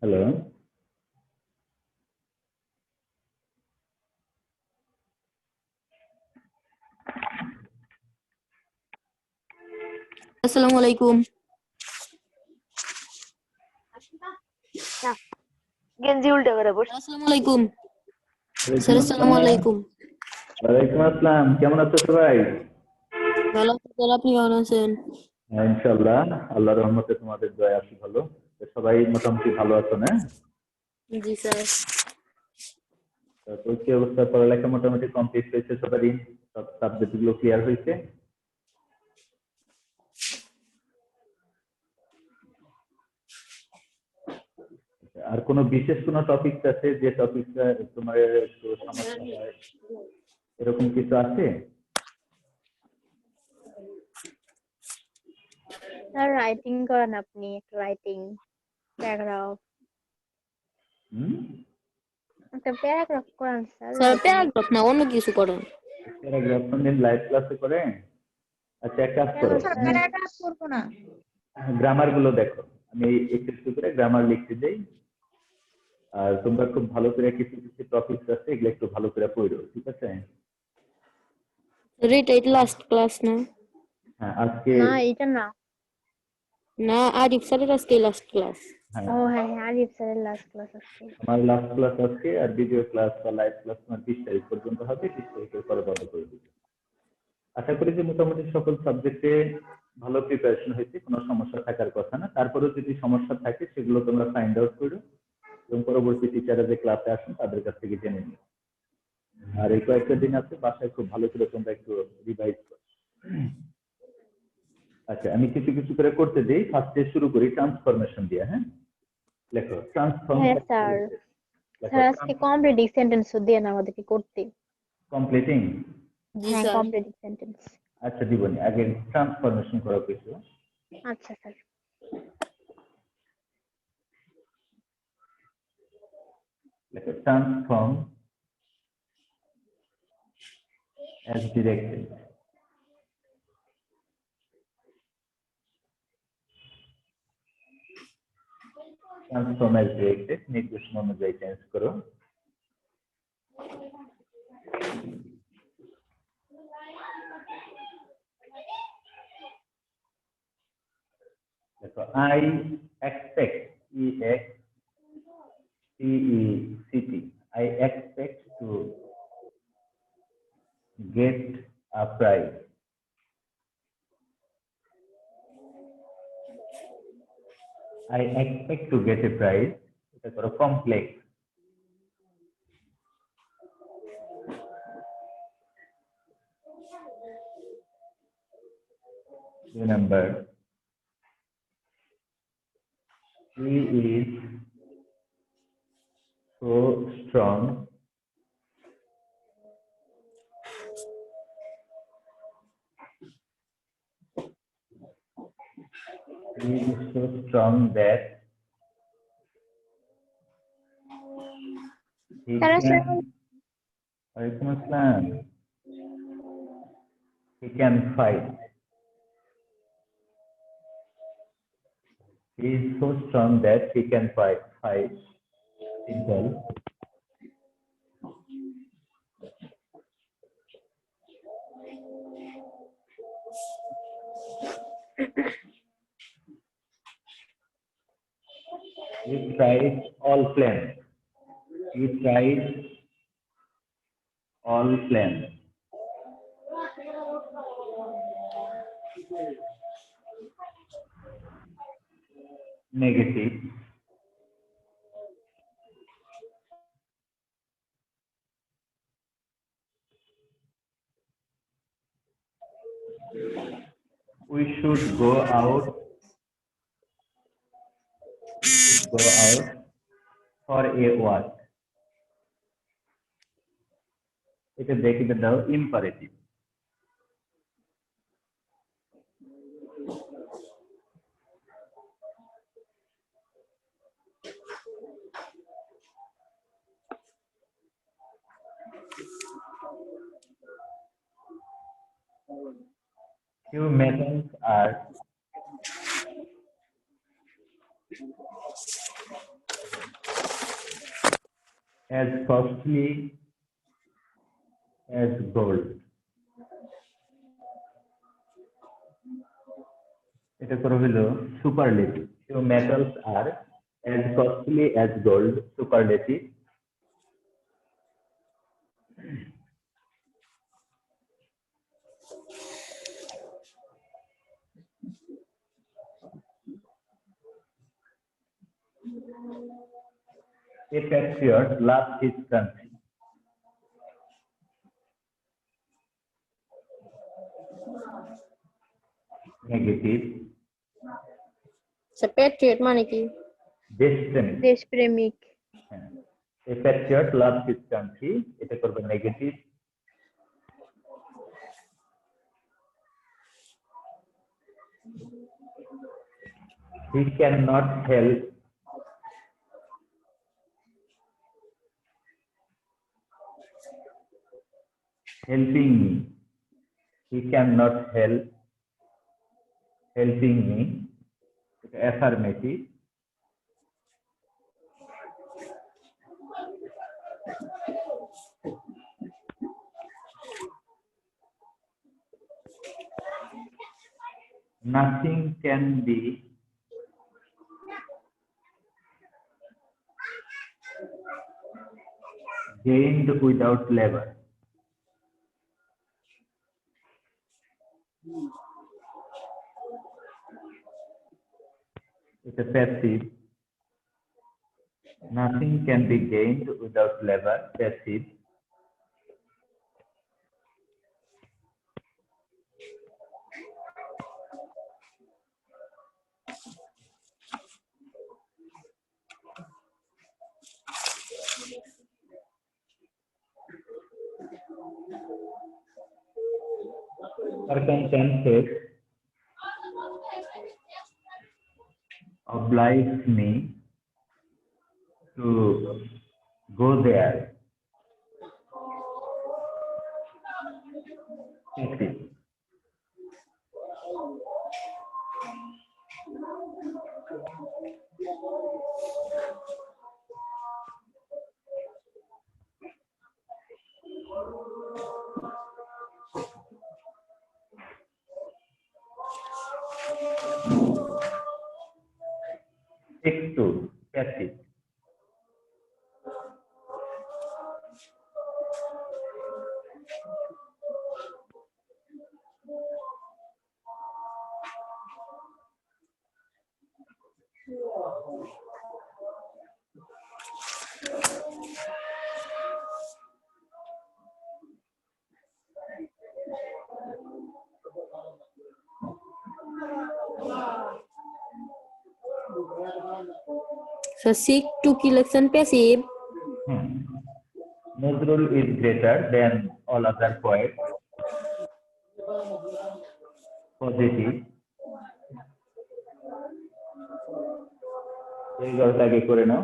Hello, আসসালামু আলাইকুম। গেঞ্জি উল্টে করে বস। আসসালামু আলাইকুম স্যার। আসসালামু আলাইকুম। ওয়ালাইকুম আসসালাম। কেমন আছো সবাই? ভালো আছি স্যার, আপনি কেমন আছেন? হ্যাঁ, ইনশাআল্লাহ আল্লাহর রহমতে তোমাদের দয়া আছি ভালো। তো সবাই মোটামুটি ভালো আছো না? জি স্যার। তো কি অবস্থা? পড়ালেখা মোটামুটি কমপ্লিট হয়েছে সবারই? সব সাবজেক্ট গুলো ক্লিয়ার হয়েছে? আর কোনো বিশেষ কোনো টপিক আছে যে টপিকটা তোমার একটু সমস্যা হয়, এরকম কিছু আছে? স্যার রাইটিং করেন আপনি, একটা রাইটিং প্যারাগ্রাফ, হুম, একটা প্যারাগ্রাফ করেন স্যার। স্যার প্যারাগ্রাফ না, অন্য কিছু করেন। প্যারাগ্রাফ দিন লাইভ ক্লাসে করে। আচ্ছা, এক কাজ করো, প্যারাগ্রাফ করবো না। গ্রামার গুলো দেখো। আমি একটু একটু করে গ্রামার লিখতে দেই, আর তোমরা খুব ভালো করে কিছু কিছু টপিকস আছে এগুলো একটু ভালো করে পড়ো, ঠিক আছে? এটা লাস্ট ক্লাস না? হ্যাঁ, আজকে না এটা না। না, আরিফ স্যারের আজকে লাস্ট ক্লাস। হ্যাঁ, ও হ্যাঁ হ্যাঁ, আরিফ স্যারের লাস্ট ক্লাস আজকে। আমার লাস্ট ক্লাস আজকে, আর ভিডিও ক্লাস বা লাইভ ক্লাস তোমার 30 তারিখ পর্যন্ত হবে। 30 তারিখের পরে বন্ধ করে দিবে। আশা করি যে মোটামুটি সকল সাবজেক্টে ভালো প্রিপারেশন হয়েছে, কোনো সমস্যা থাকার কথা না। তারপরেও যদি সমস্যা থাকে সেগুলো তোমরা ফাইন্ড আউট করো এবং পরবর্তী টিচাররা যে ক্লাসে আসেন তাদের কাছ থেকে জেনে নিও। আর এই কয়েকটা দিন আছে বাসায় খুব ভালো করে তোমরা একটু রিভাইজ করো। আচ্ছা, আমি কিছু কিছু করে করতে দিই। ফার্স্টে শুরু করি ট্রান্সফরমেশন দিয়ে। হ্যাঁ, লেখো ট্রান্সফর্ম। হ্যাঁ স্যার। স্যার আজকে কমপ্লিটিং সেন্টেন্স দিয়ে না আমাদেরকে করতে। কমপ্লিটিং। জি হ্যাঁ স্যার। Completing sentence. আচ্ছা, দিবনি আগে ট্রান্সফরমেশন করা কিছু। আচ্ছা স্যার। লেখো transform as directed. Transform as directed নির্দেশনা অনুযায়ী চেঞ্জ করো। দেখো, I expect, EXPECT, I expect to get a prize. I expect to get a prize. এটা করো complex. Remember, he is so strong that he can. Walaikum Assalam. He can fight. He is so strong that he can fight. Fight. Simple. He tried all plans. He tried all plans. Negative. We should go out. Go out for a walk. এটা দেখে দাও imperative. Few methods are as costly as gold. এটা করে হলো superlative. Few metals are as costly as gold, superlative. A patriot loves his country. Negative. Patriot মানে কি? দেশপ্রেমিক। দেশপ্রেমিক। A patriot loves his country. এটা করবে negative. He cannot help helping me. He cannot help helping me. এটা affirmative. Nothing can be gained without labor. It's a passive. Nothing can be gained without labor. Passive. Circumstances oblige me to go there. Passive. Stick to. Passive. So seek to kill action passive. Nazrul is greater than all other poets. Positive. এই গল্পটা আগে করে নাও।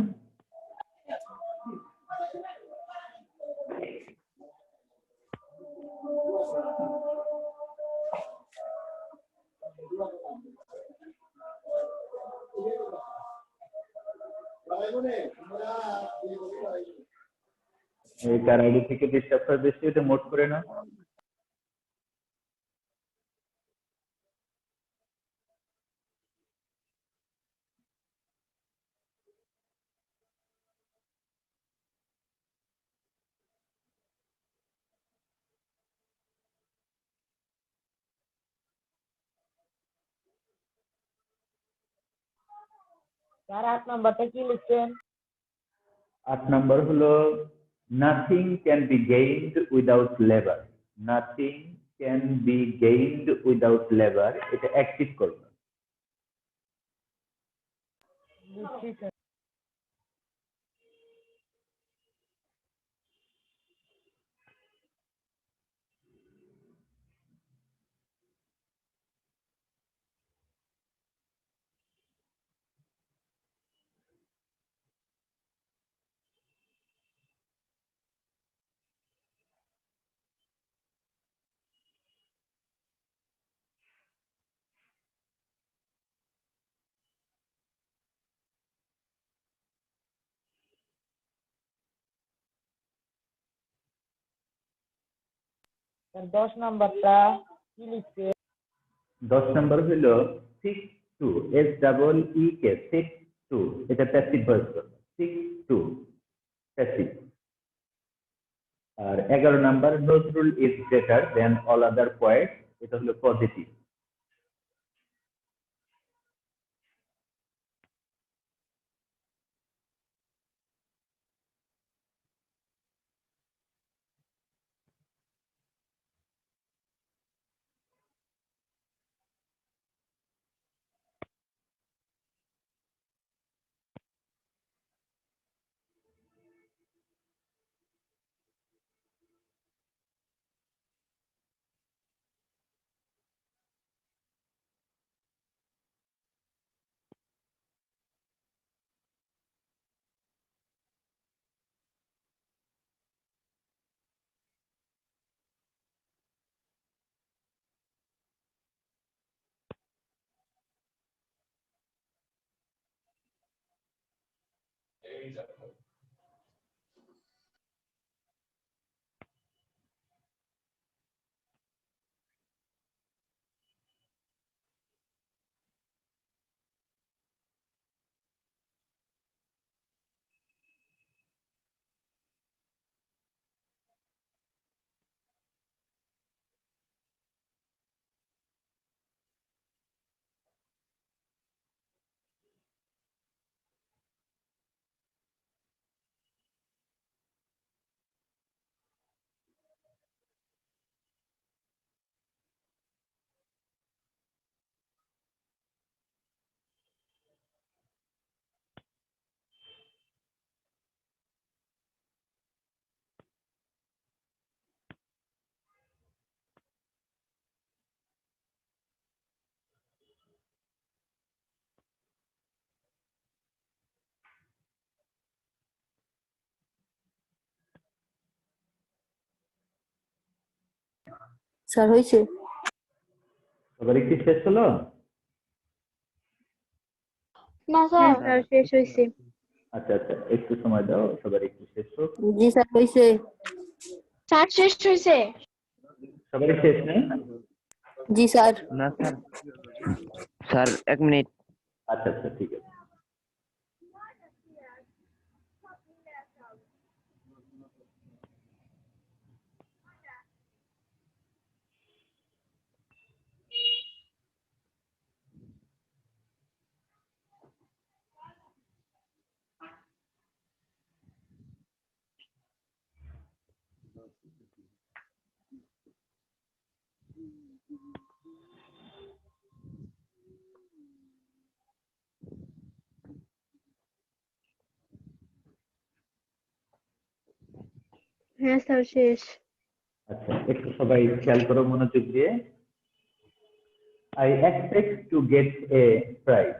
এই কার আগে থেকে disturb করে বেশি এটা মোড করে নাও। স্যার ৮ নম্বরটা কি লিখছেন? ৮ নম্বর হলো nothing can be gained without labor. Nothing can be gained without labor. এটা অ্যাক্টিভ করবে। লিখছি স্যার। স্যার 10 নাম্বারটা কি লিখছেন? 10 নম্বর হলো seek to, SEEK, seek to, এটা passive voice form, seek to passive. আর 11 নাম্বার Nazrul is greater than all other point, এটা হলো পজিটিভ। স্যার হয়েছে? সবার কি শেষ হলো? না হ্যাঁ স্যার। স্যার শেষ হয়েছে। আচ্ছা আচ্ছা, একটু সময় দাও, সবার একটু শেষ হোক। জি স্যার হয়েছে। স্যার শেষ হয়েছে। সবারই শেষ নেই? জি স্যার। না স্যার, স্যার 1 মিনিট। আচ্ছা আচ্ছা, ঠিক আছে। হ্যাঁ স্যার শেষ। আচ্ছা, একটু সবাই খেয়াল করো মনোযোগ দিয়ে। I expect to get a prize,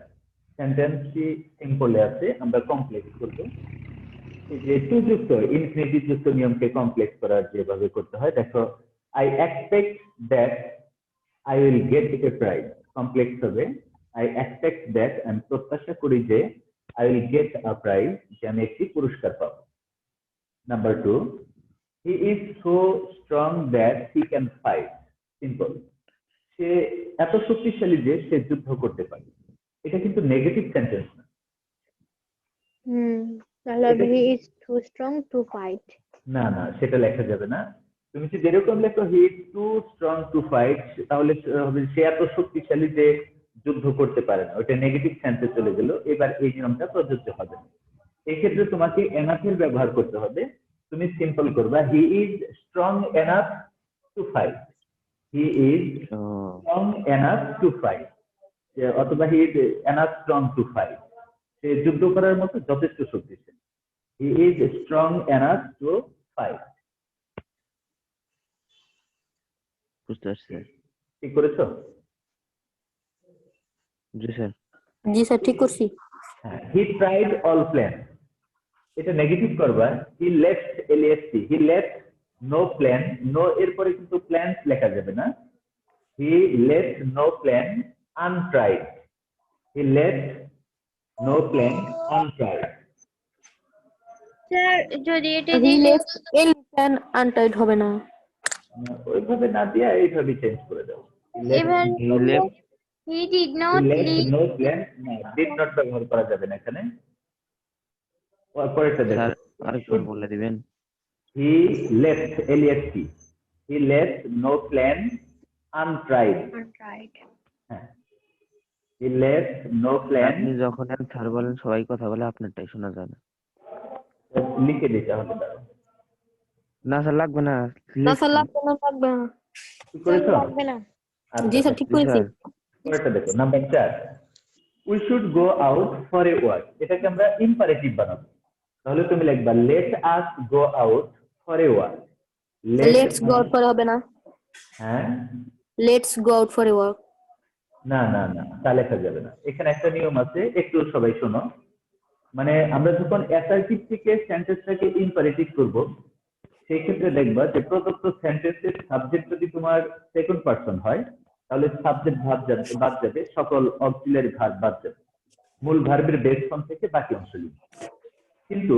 সেন্টেন্সটি সিম্পলে আছে, আমরা কমপ্লেক্স করব। এই যে টু যুক্ত ইনফিনিটিভ যুক্ত নিয়মকে কমপ্লেক্স করার যেভাবে করতে হয়, দেখো, I expect that I will get a prize, complex হবে আই এক্সপেক্ট দ্যাট, আমি প্রত্যাশা করি যে I will get a prize, যে আমি একটি পুরস্কার পাবো। Number 2, he is so strong that he can fight, simple, সে এত শক্তিশালী যে সে যুদ্ধ করতে পারে। এটা কিন্তু নেগেটিভ সেন্টেন্স না। তাহলে এটা- he is too strong to fight. না না, সেটা লেখা যাবে না। তুমি যদি যেরকম লেখো he is too strong to fight, তাহলে হবে সে এত শক্তিশালী যে যুদ্ধ করতে পারে না, ওটা নেগেটিভ সেন্সে চলে গেল। এবার এই নিয়মটা প্রযোজ্য হবে না। এই ক্ষেত্রে তোমাকে এনাফের ব্যবহার করতে হবে। তুমি সিম্পল করবা he is strong enough to fight, he is strong enough to fight, অথবা he is enough strong to fight, সে যুদ্ধ করার মতো যথেষ্ট শক্তিশালী। He is strong enough to fight. বুঝতে পারছি স্যার। ঠিক করেছো? জি স্যার। জি স্যার ঠিক করছি। হ্যাঁ, হি ট্রাইড অল প্ল্যান, এটা নেগেটিভ করবা he left, LFT, he left no plan, no এরপরে কিন্তু প্ল্যানস লেখা যাবে না। He left no plan untried, he left no plan untried. Sir যদি এটা হি লেফট এলিফ্যান্ট আনটাইড হবে না? ওইভাবে না দিয়ে এইভাবে চেঞ্জ করে দাও। Even He left he did not leave. No plan, না ডিড নট ব্যবহার করা যাবে না এখানে। পরেরটা দেখো, স্যার আরেকবার বলে দিবেন। He left LFT, he left no plan untried. Right. হ্যাঁ, হি লেফট নো প্ল্যান, আপনি যখন স্যার বলেন সবাই কথা বলে আপনারটাই শোনা যায় না। লিখে দিতে হবে তারা। না স্যার লাগবে না। না স্যার লাগবে না, লাগবে না। কি করেছো? লাগবে না। জি স্যার, ঠিক জি করেছি। স্যার। পরেরটা দেখো, number 4, we should go out for a walk. এটাকে আমরা ইম্পারেটিভ বানাবো। তাহলে তুমি লিখবা late us go out for a walk. Let's go out for হবে না, হ্যাঁ, let's go out for a walk. না না না, তা লেখা যাবে না। এখানে একটা নিয়ম আছে, একটু সবাই শোনো। মানে আমরা যখন অ্যাসার্টিভ থেকে সেন্টেন্সটাকে ইম্পারেটিভ করব, সেই ক্ষেত্রে দেখবা যে প্রদত্ত সেন্টেন্সের সাবজেক্ট যদি তোমার সেকেন্ড পারসন হয়, তাহলে সাবজেক্ট ভার্ব বাদ যাবে, সকল অক্সিলারি ভার্ব বাদ যাবে, মূল ভার্বের বেস ফর্ম থেকে বাকি অংশ লিখবে। কিন্তু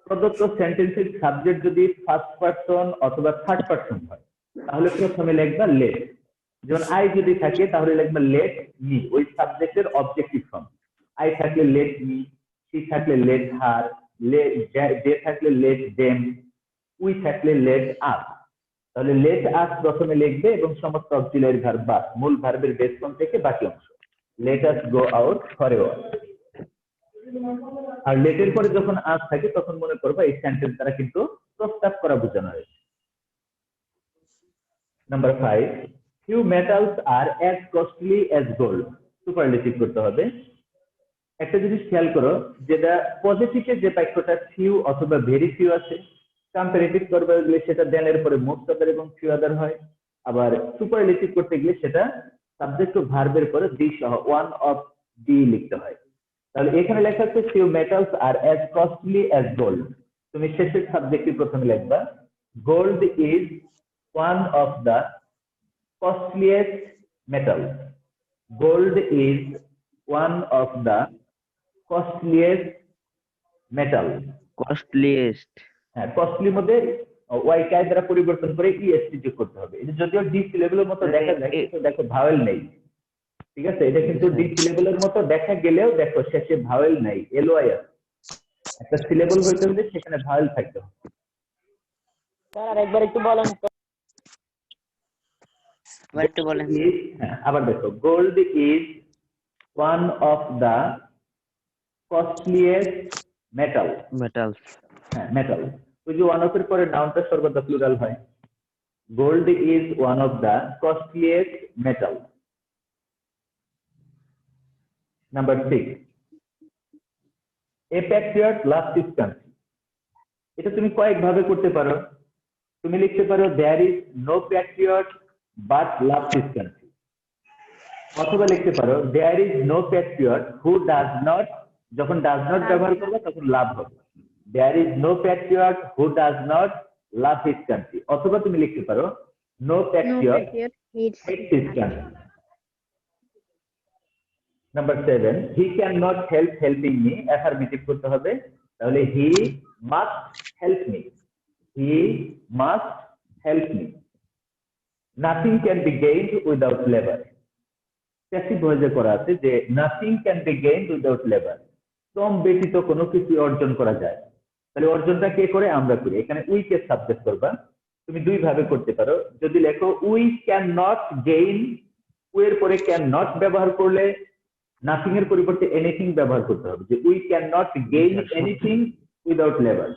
প্রদত্ত সেন্টেন্সের সাবজেক্ট যদি ফার্স্ট পারসন অথবা থার্ড পারসন হয়, তাহলে প্রথমে লিখবা লেট। যেমন আই যদি থাকে তাহলে লিখবা লেট মি, ওই সাবজেক্টের অবজেক্টিভ ফর্ম। আই থাকলে লেট মি, সি থাকলে লেট হার, যে থাকলে লেট দেম, উই থাকলে লেট আস। তাহলে লেট আস প্রথমে লিখবে এবং সমস্ত অক্সিলারি ভার্ব বাদ, মূল ভার্বের বেস ফর্ম থেকে বাকি অংশ। Let us go out for a walk. আর লেটের পরে যখন আস থাকে তখন মনে করবা এই সেন্টেন্স দ্বারা কিন্তু প্রস্তাব করা বোঝানো হয়েছে। Number 5, few metals are as costly as gold. Superlative করতে হবে। একটা জিনিস খেয়াল করো, যেটা পজিটিভে যে বাক্যটা ফিউ অথবা ভেরি ফিউ আছে, কম্পারেটিভ করবে গেলে সেটা দেন এর পরে মোস্ট আদার এবং ফিউ আদার হয়। আবার সুপারলেটিভ করতে গেলে সেটা সাবজেক্ট ও ভার্বের পরে দি সহ ওয়ান অফ দি লিখতে হয়। তাহলে এখানে লেখা আছে ফিউ মেটালস আর অ্যাজ কস্টলি অ্যাজ গোল্ড। তুমি শেষের সাবজেক্টটি প্রথমে লিখবা gold is one of the costliest metal. Gold is one of the costliest metal. Costliest. হ্যাঁ, কস্টলি মধ্যে ওয়াই কাই দ্বারা পরিবর্তন করে ইএসটি যোগ করতে হবে। এটা যদিও ডি সিলেবলের মতো দেখা যায়, কিন্তু দেখো ভাওয়েল নেই। ঠিক আছে, এটা কিন্তু ডি সিলেবলের মতো দেখা গেলেও দেখো শেষে ভাওয়েল নাই, এলওয়াই আছে। একটা সিলেবল হইতে হলে সেখানে ভাওয়েল থাকতে হবে। স্যার আরেকবার একটু বলেন তো। হ্যাঁ, আবার দেখো gold is one of the costliest metal. Metals. হ্যাঁ, মেটাল। ওই যে ওয়ান অফ এর পরে নাউনটা সর্বদা প্লুরাল হয়। Gold is one of the costliest metal. Number 6, a patriot loves his country. এটা তুমি কয়েক ভাবে করতে পারো। তুমি লিখতে পারো there is no patriot but loves his country, অথবা লিখতে পারো there is no patriot who does not. যখন ডাজ নট ব্যবহার করবে তখন লাভ হবে, there is no patriot who does not love his country. অথবা তুমি লিখতে পারো no No Patriot patriot hates hates his country. Number 7, he can not help helping me. Affirmative করতে হবে, তাহলে he must help me, he must help me. Nothing can be gained without labour. Passive ভয়েসে করা আছে যে nothing can be gained without labour, শ্রম ব্যতীত কোনো কিছু অর্জন করা যায়। তাহলে অর্জনটা কে করে? আমরা করি। এখানে উই কে সাবজেক্ট করবা। তুমি দুই ভাবে করতে পারো। যদি লেখো we can not gain, we এর পরে ক্যান নট ব্যবহার করলে নাথিং এর পরিবর্তে এনিথিং ব্যবহার করতে হবে, যে we can not gain anything without labour.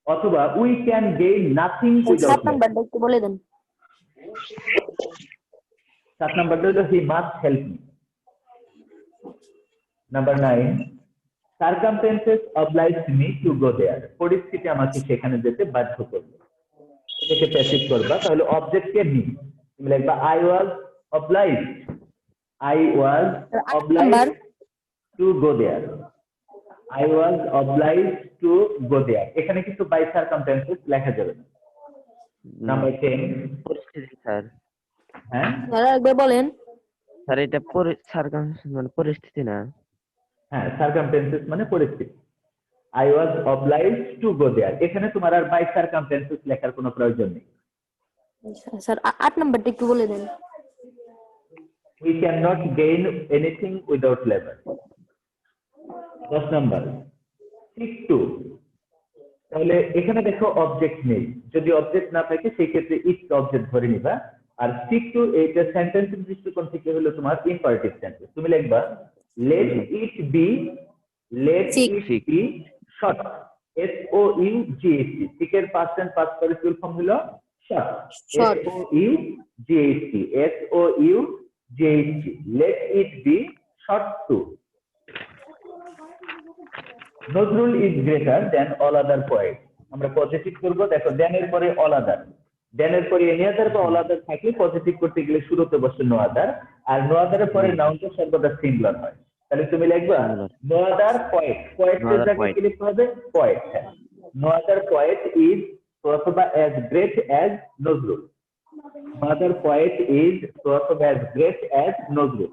অথবা we can gain nothing without 7 নাম্বারটা একটু বলে দেন। 7 নাম্বারটা হলো he must help me. Number 9, circumstances obliged me to go there. পরিস্থিতি আমাকে সেখানে যেতে বাধ্য করবে। এটাকে প্যাসিভ করবা, তাহলে অবজেক্ট কে মি। তুমি লিখবা I was obliged, I was obliged to go there, I was obliged to go there. এখানে কিন্তু বাই সার্কামস্টেন্সেস লেখা যাবে না। নাম্বার 10, পরিস্থিতি স্যার। হ্যাঁ আর একবার বলেন। স্যার এটা মানে পরিস্থিতি না। হ্যাঁ, সার্কামস্টেন্সেস মানে পরিস্থিতি। I was obliged to go there, এখানে তোমার আর বাই সার্কামস্টেন্সেস লেখার কোনো প্রয়োজন নেই। স্যার 8 নাম্বারটা একটু বলে দেন। We cannot gain anything without labor. 10 number ঠিক টু। তাহলে এখানে দেখো অবজেক্ট নেই, যদি অবজেক্ট না থাকে সেই ক্ষেত্রে ইট অবজেক্ট ধরে নিবা। আর স্টিক টু এইটা সেন্টেন্সের দৃষ্টিকোণ থেকে হলো তোমার ইম্পারেটিভ সেন্টেন্স। তুমি লিখবা let it be, let Sick. It be sought, S O U G H T. সিকের past and past participle form হলো sought, Short. S O U G H T, S O U G H T. Let it be sought to. Nazrul is greater than all other point. আমরা positive করবো, দেখো দেন এর পরে all other, দেন এর পরে any other বা all other থাকলে positive করতে গেলে শুরুতে বসে নো আদার, আর নো আদারের পরে নাউনটা সর্বদা সিঙ্গুলার হয়। তাহলে তুমি লিখবা নো আদার পয়েন্ট, পয়েন্টের জায়গায় কি লিখতে হবে point. No other point is অথবা as great as Nazrul, no other point is অথবা অ্যাজ গ্রেট অ্যাজ নজরুল।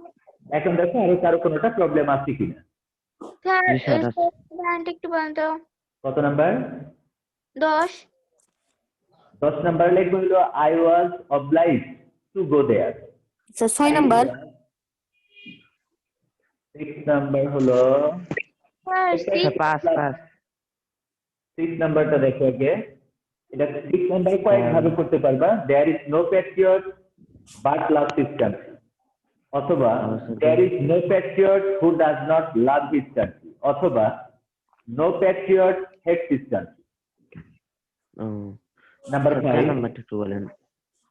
এখন দেখো আরো কারো কোনোটা প্রবলেম আছে কিনা। স্যার জি স্যার, আছে। পয়েন্ট একটু বলেন তো। কত নাম্বার? 10। 10 নাম্বার লিখবো হলো I was obliged to go there. Sir 6 number. 6 number হলো স্যার স্যার 5 6 নাম্বারটা দেখো আগে। এটা 6 নাম্বার কয়েক ভাবে করতে পারবা। There is no patriot but love his country, অথবা there is no patriot who does not love his country, অথবা no patriot hates his country. Number 4 5 নাম্বারটা একটু বলেন।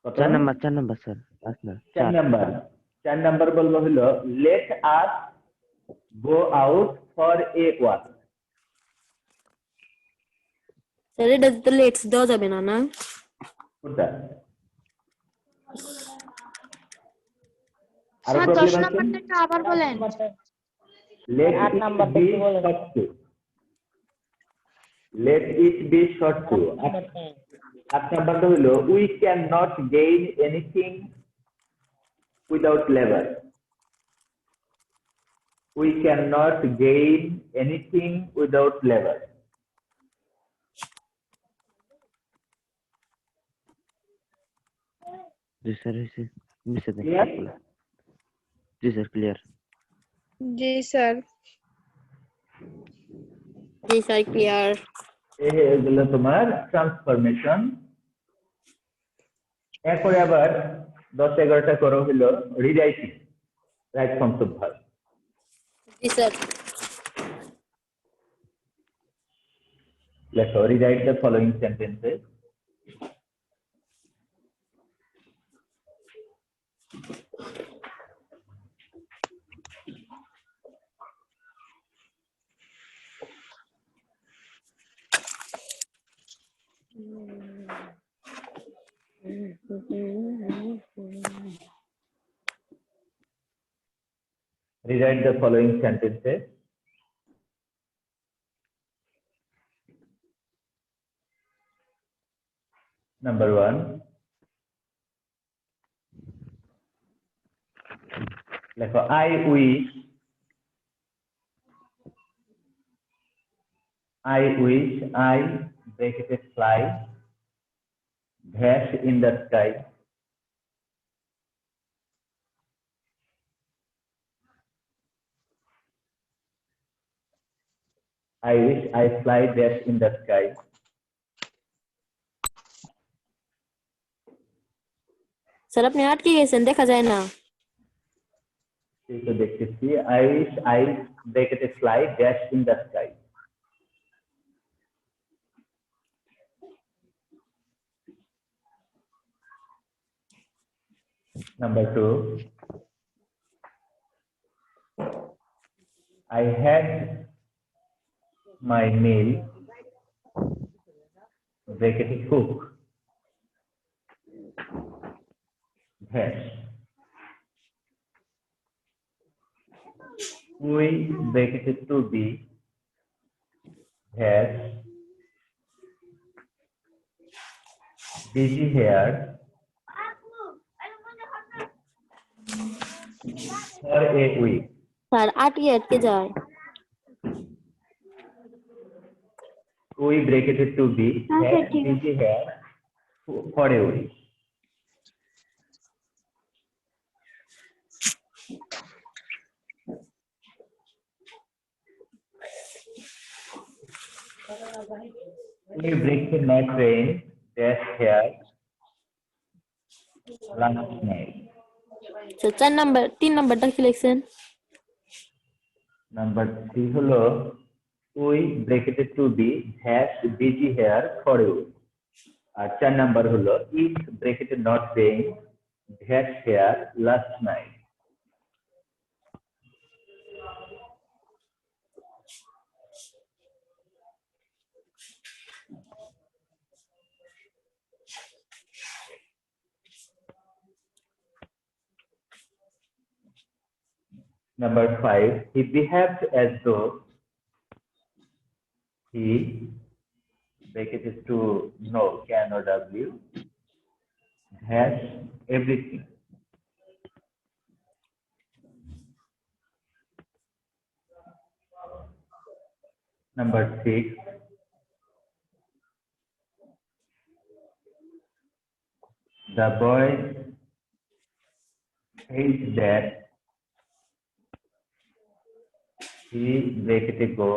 কত? 4 নাম্বার স্যার, 5 না 4 নাম্বার। 4 নাম্বার বলবো হলো late us go out for a walk. Sir এটা তো লেটস দেওয়া যাবে না, না? কোনটা? আর স্যার 10 প্রবলেম আছে? নাম্বারটা আবার বলেন। লেট 8 ইট নাম্বারটা বি একটু বলেন। Sought to, let it be sought to. 8 নাম্বারটা হলো we can not gain anything without labour, we can not gain anything without labour. জি স্যার হয়েছে। মিশে দেন। Clear? জি স্যার ক্লিয়ার। জি স্যার। জি স্যার ক্লিয়ার। এগুলো তোমার ট্রান্সফরমেশন। এরপরে আবার 10-11টা করো হলো rewriting right forms of verb. জি স্যার। লেখো rewrite the following sentences. Rewrite the following sentences. Number 1. Like I wish I bracketed fly dash in the sky. I wish I fly dash in the sky. Sir আপনি আটকে গেছেন, দেখা যায় না। এই তো দেখতেছি I wish I bracketed fly dash in the sky. Number 2. I had my meal bracketed cook dash. We bracketed to be dash busy here for a week. Sir আটকে যায়। We bracketed to be Okay, dash busy here for a week. We break not rain dash here last night. So 3 নাম্বারটা কি লিখছেন? Number 3 হলো we bracketed to be hash busy here for you. আর 4 নাম্বার হলো it bracketed not rain hash here last night. Number 5, he behaved as though he bracketed to know can or w has everything. Number 6, the boy said that he bracketed go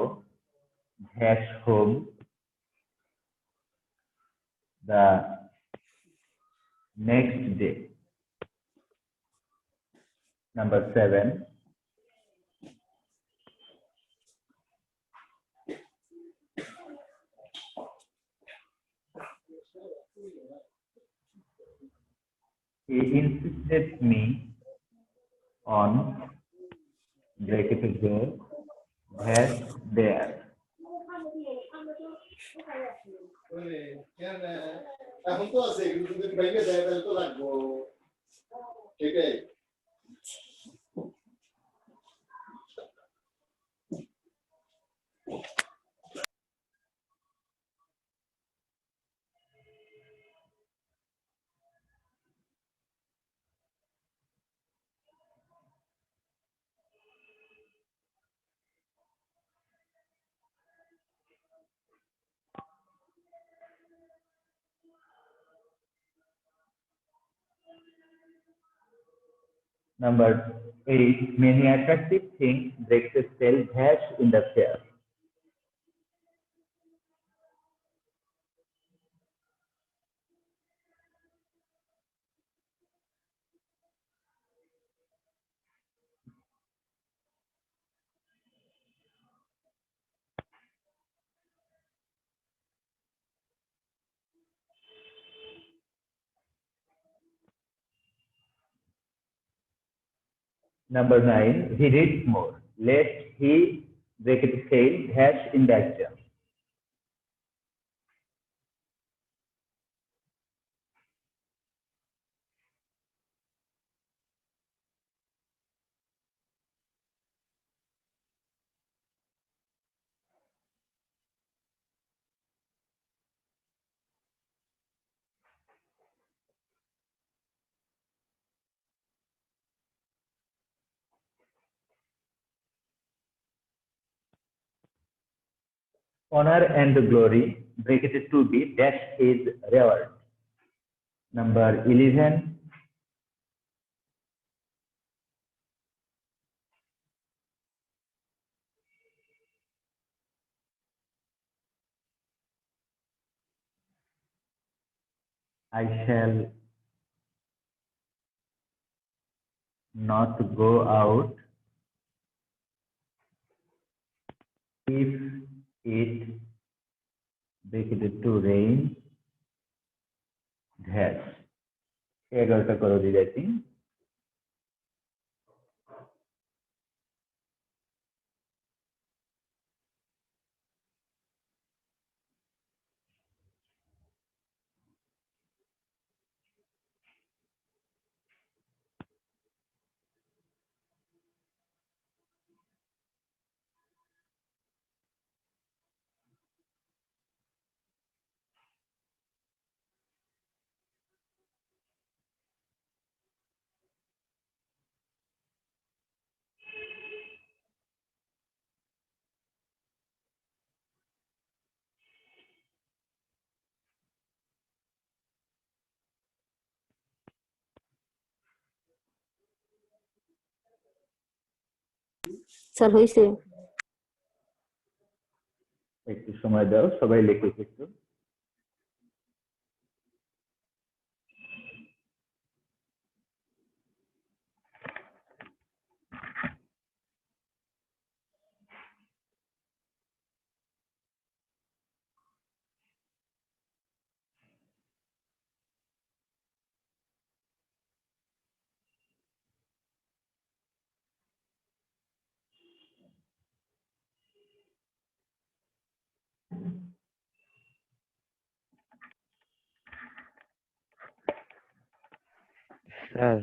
has home the next day. Number 7, he insisted me on bracketed go has there. এখন তো আছে কিন্তু যদি বাইরে যায় তাহলে তো লাগবো এটাই Number 8, many attractive things break the spell dash in the fair. Number 9, he reads more, lest he bracket fail dash in the exam. Honor and glory bracketed to be dash is reward. Number 11, I shall not go out if it bracketed to rain dash. 11টা করে দিয়েছি। Sir হইছে? একটু সময় দাও, সবাই লেখো একটু। Sir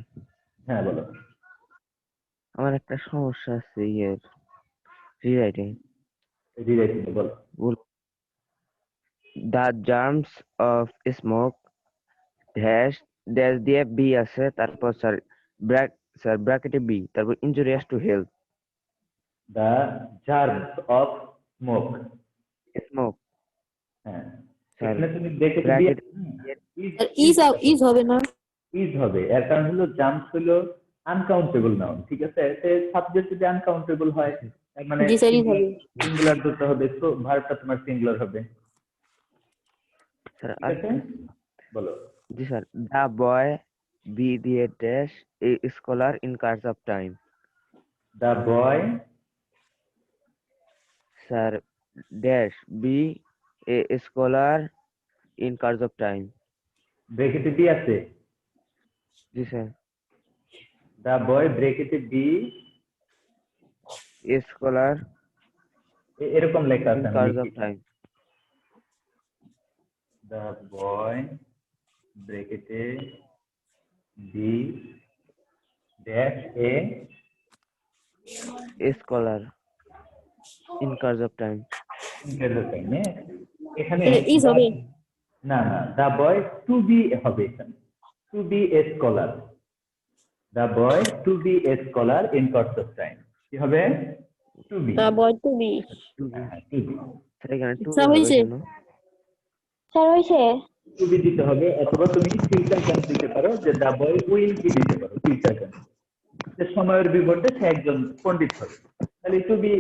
হ্যাঁ বলো। আমার একটা সমস্যা আছে রিরাইটিং। রিরাইটিং বলো। The germs of smoke dash dash দিয়ে বি আছে, তারপর স্যার ব্র্যাকেটে বি, তারপর injurious to health. The germs of smoke. Smoke হ্যাঁ, স্যার এখানে তুমি দেখে ব্র্যাকেট ইজ হবে না? ইজ হবে, এর কারণ হলো জাম্পস হলো আনকাউন্টেবল নাউন, ঠিক আছে? সাবজেক্ট যদি আনকাউন্টেবল হয় তার মানে জি স্যার, ইজ হবে। সিঙ্গুলার ধরতে হবে, তো ভার্বটা তোমার সিঙ্গুলার হবে, স্যার ঠিক আছে? বলো। জি স্যার, দ্য বয় বি দিয়ে dash a scholar in course of time. The boy sir dash be a scholar in course of time. ব্রেকেটে বি আছে। জি স্যার, দ্য বয় ব্রেকেটে বি এ স্কলার এরকম লেখা ইন আছে, আমি কার্স অফ লিখি। টাইম। দ্য বয় ব্রেকেটে be dash a scholar in course of time. এখানে ইজ হবে। না না, দ্য বয় টু বি হবে, এখানে two be a scholar. The boy to be a scholar in course of time কি হবে? To be. The boy to be. To be. Sir এখানে to sir হবে হয়েছে। কেন? স্যার হয়েছে? টু বি দিতে হবে, অথবা তুমি ফিউচার টেন্স দিতে পারো, যে দ্য বয় উইল বি দিতে পারো ফিউচার টেন্স, যে সময়ের বিবর্তে সে একজন পণ্ডিত হবে। তাহলে টু বি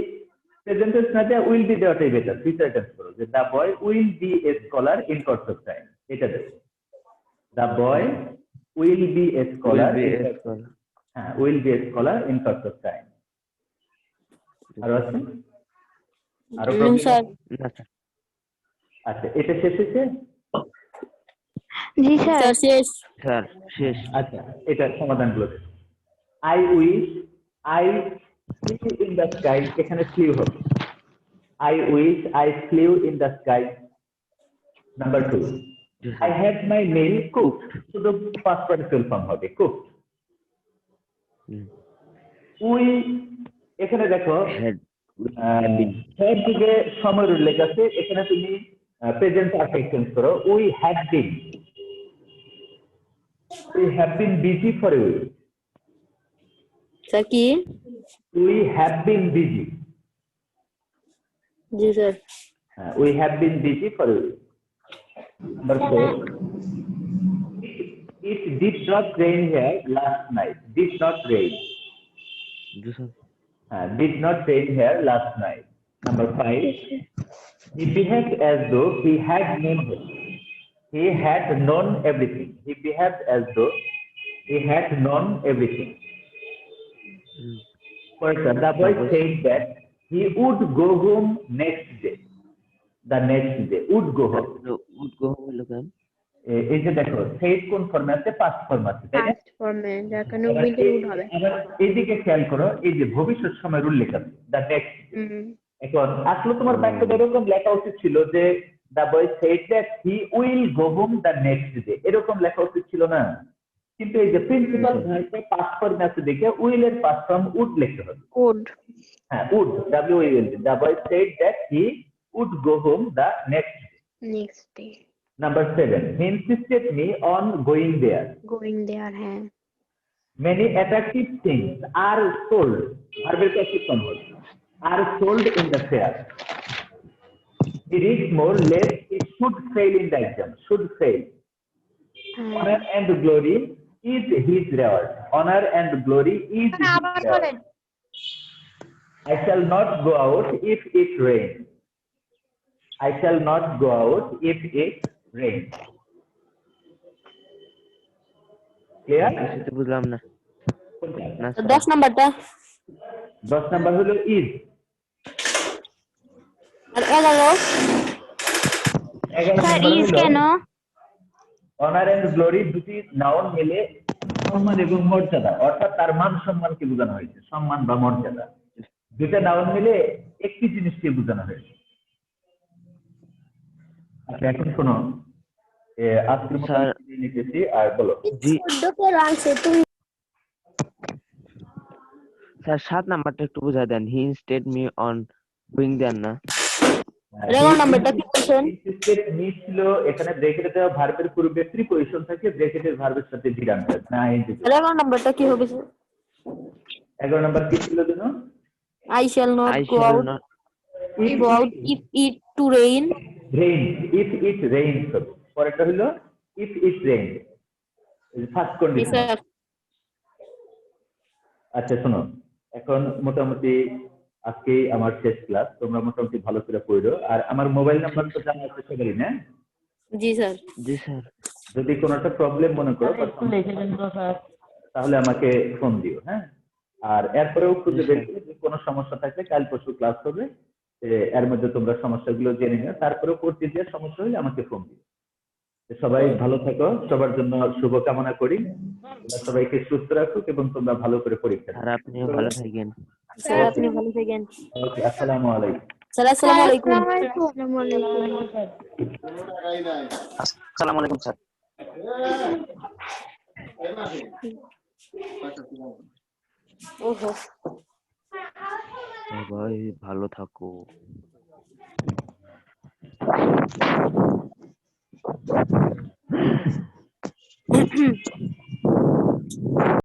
প্রেজেন্ট টেন্স না দিয়ে উইল বি দেওয়াটাই বেটার, ফিউচার টেন্স করো, যে the boy will be a scholar in course of time, এটা দেবো। The boy will be a scholar, Will be a scholar. হ্যাঁ will be a scholar in course of time. আরো আছে? আরো problem sir. আছে? না স্যার। আচ্ছা, এটা শেষ হয়েছে? জি স্যার। স্যার শেষ। স্যার শেষ। আচ্ছা, এটার সমাধানগুলো I wish I flew in the sky, এখানে ফ্লিউ হবে। I wish I flew in the sky. Number 2, জি I sir. Had my meal cooked, শুধু পাস্ট পার্টিসিপল ফর্ম হবে, কুকড। উই, এখানে দেখো Had হেড দিকে সময়ের উল্লেখ আছে, এখানে তুমি প্রেজেন্ট পারফেক্ট চেঞ্জ করো, we had been, we have been busy for a week. Sir কি? উই হ্যাভ বিন বিজি, জি sir. we have been busy for a week. Number 4, it did not rain here last night. Did not rain. G sir. Did not rain here last night. Number 5, he behaved as though he had known it. He had known everything. He behaved as though he had known everything. For example, the boy said that he would go home next day. The next day would go home. Would go home logan. এই যে দেখো set কোন ফর্মে আছে? Past form আছে, তাই না? First ফর্মে, যার কারণে এবার উইল উড হবে। এবার এইদিকে খেয়াল করো, এই যে ভবিষ্যৎ সময়ের উল্লেখ আছে, দ্য নেক্সট। এখন আসলে তোমার বাক্যটা এরকম লেখা উচিত ছিল যে the boy said that he will go home the next day, এরকম লেখা উচিত ছিল না? কিন্তু এই যে প্রিন্সিপাল ভার্বটা পাস্ট ফর্মে আছে দেখে উইল এর পাস্ট ফর্ম উড লিখতে হবে। উড। হ্যাঁ, would, W E L D. The boy said that he would go home the next day. Next day. Number 7, he insisted me on going there. Going there, হ্যাঁ। Many attractive things are sold. Verb passive form are sold in the fair. He reads more, less, he should fail in the exam. Should fail. Honor and glory is his reward. Honor and glory is his reward. I shall not go out if it rains. I shall not go out if it rains. Clear? কিছু তো বুঝলাম না না তো sir 10 নাম্বারটা 10 number হলো is। আর 11 11 sir number is হলো কেন? অনার এন্ড গ্লোরি দুটি নাউন মিলে সম্মান এবং মর্যাদা, অর্থাৎ তার মান সম্মানকে বোঝানো হয়েছে, সম্মান বা মর্যাদা। দুটা নাউন মিলে একটি জিনিসকে বোঝানো হয়েছে। আচ্ছা এখন শোনো, আজকের মতো স্যার আমি লিখেছি আর বলো। জি দুটো রাখছে তুমি স্যার 7 নাম্বারটা একটু বুঝাই দেন হি ইনস্টেড মি অন ডুইং দেন না 11 নাম্বারটা কি বলছেন? ইনসিস্টেড মি ছিল এখানে ব্র্যাকেটে দেওয়া ভার্বের পূর্বে প্রিপজিশন থাকে, ব্র্যাকেটের ভার্বের সাথে বিরাম থাকে না আইএনজি। 11 নাম্বারটা কি হবে স্যার? 11 নাম্বার কি ছিল যেন? I shall not I go shall out not if it to rain. Rain, if it rains. পরেরটা হলো if it rain, first G condition. Sir. আচ্ছা শোনো, এখন মোটামুটি আজকে আমার শেষ ক্লাস, তোমরা মোটামুটি ভালো করে পড়ো। আর আমার মোবাইল নাম্বার তো জানা আছে সবারই না? জি স্যার। জি স্যার যদি কোনো একটা প্রবলেম মনে করো বা তাহলে আমাকে ফোন দিও, হ্যাঁ? আর এরপরেও খুঁজে দেখবে যে কোনো সমস্যা থাকলে কাল পরশু ক্লাস হবে, এর মধ্যে তোমরা সমস্যাগুলো জেনে নিও, তারপরেও পড়তে দিয়ে সমস্যা হলে আমাকে ফোন দিও। সবাই ভালো থাকো, সবার জন্য শুভকামনা করি, আল্লাহ সবাইকে সুস্থ রাখুক এবং তোমরা ভালো করে পরীক্ষা স্যার আপনিও ভালো থাকেন স্যার আপনি ভালো থাকেন। ওকে, আসসালামু আলাইকুম। স্যার আসসালামু আলাইকুম। আসসালামু আলাইকুম। টাকাই নাই। আসসালামু আলাইকুম স্যার এই মাসে। ওহো সবাই ভালো থাকো